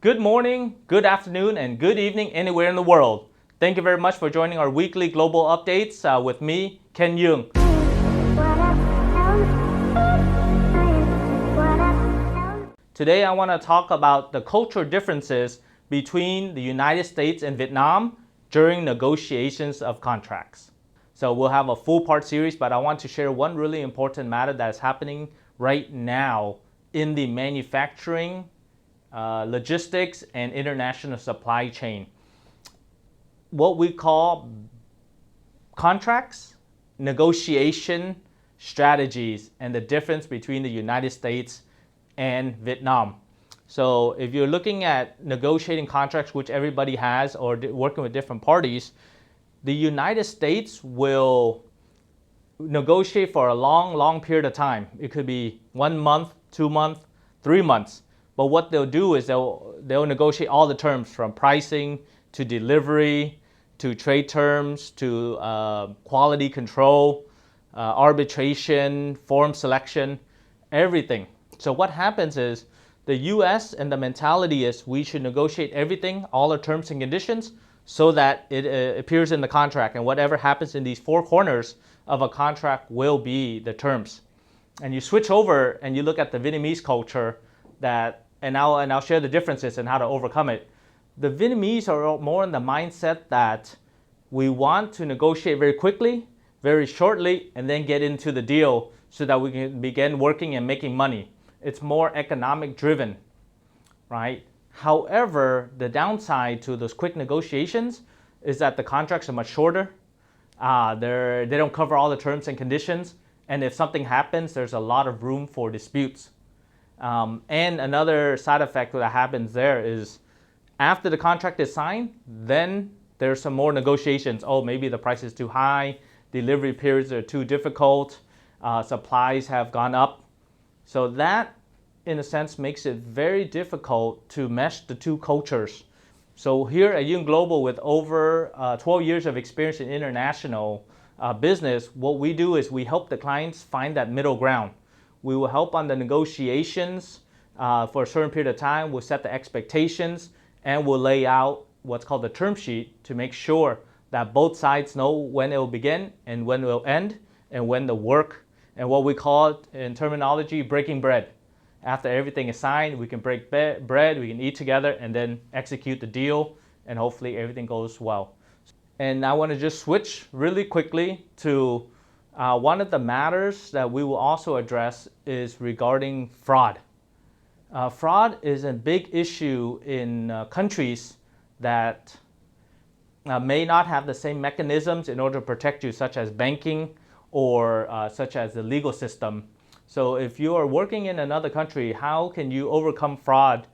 Good morning, good afternoon, and good evening anywhere in the world. Thank you very much for joining our weekly global updates with me, Ken Young. Today I want to talk about the cultural differences between the United States and Vietnam during negotiations of contracts. So we'll have a full part series, but I want to share one really important matter that is happening right now in the manufacturing, logistics, and international supply chain. What we call contracts, negotiation strategies, and the difference between the United States and Vietnam. So if you're looking at negotiating contracts, which everybody has, or working with different parties, the United States will negotiate for a long period of time. It could be 1 month, 2 months, 3 months. But what they'll do is they'll negotiate all the terms, from pricing to delivery to trade terms to quality control, arbitration, form selection, everything. So what happens is the U.S. and the mentality is we should negotiate everything, all the terms and conditions, so that it appears in the contract, and whatever happens in these four corners of a contract will be the terms. And you switch over and you look at the Vietnamese culture, and I'll share the differences and how to overcome it. The Vietnamese are more in the mindset that we want to negotiate very quickly, very shortly, and then get into the deal so that we can begin working and making money. It's more economic driven, right? However, the downside to those quick negotiations is that the contracts are much shorter. They don't cover all the terms and conditions. And if something happens, there's a lot of room for disputes. And another side effect that happens there is after the contract is signed, then there's some more negotiations. Oh, maybe the price is too high, delivery periods are too difficult, supplies have gone up. So that, in a sense, makes it very difficult to mesh the two cultures. So here at Young Global, with over 12 years of experience in international business, what we do is we help the clients find that middle ground. We will help on the negotiations for a certain period of time. We'll set the expectations, and we'll lay out what's called the term sheet to make sure that both sides know when it will begin and when it will end, and when the work, and what we call it in terminology, breaking bread. After everything is signed, we can break bread, we can eat together, and then execute the deal, and hopefully everything goes well. And I want to just switch really quickly to one of the matters that we will also address is regarding fraud. Fraud is a big issue in countries that may not have the same mechanisms in order to protect you, such as banking or such as the legal system. So if you are working in another country, how can you overcome fraud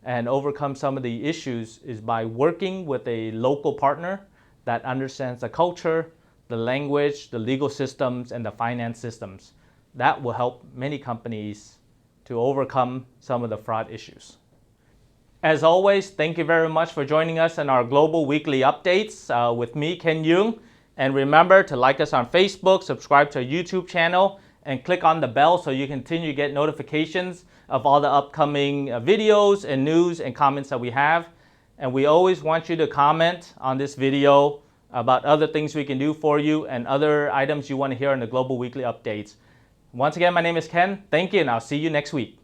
and overcome some of the issues is by working with a local partner that understands the culture, the language, the legal systems, and the finance systems. That will help many companies to overcome some of the fraud issues. As always, thank you very much for joining us in our global weekly updates with me, Ken Young. And remember to like us on Facebook, subscribe to our YouTube channel, and click on the bell so you continue to get notifications of all the upcoming videos and news and comments that we have. And we always want you to comment on this video about other things we can do for you and other items you want to hear in the Global Weekly Updates. Once again, my name is Ken. Thank you, and I'll see you next week.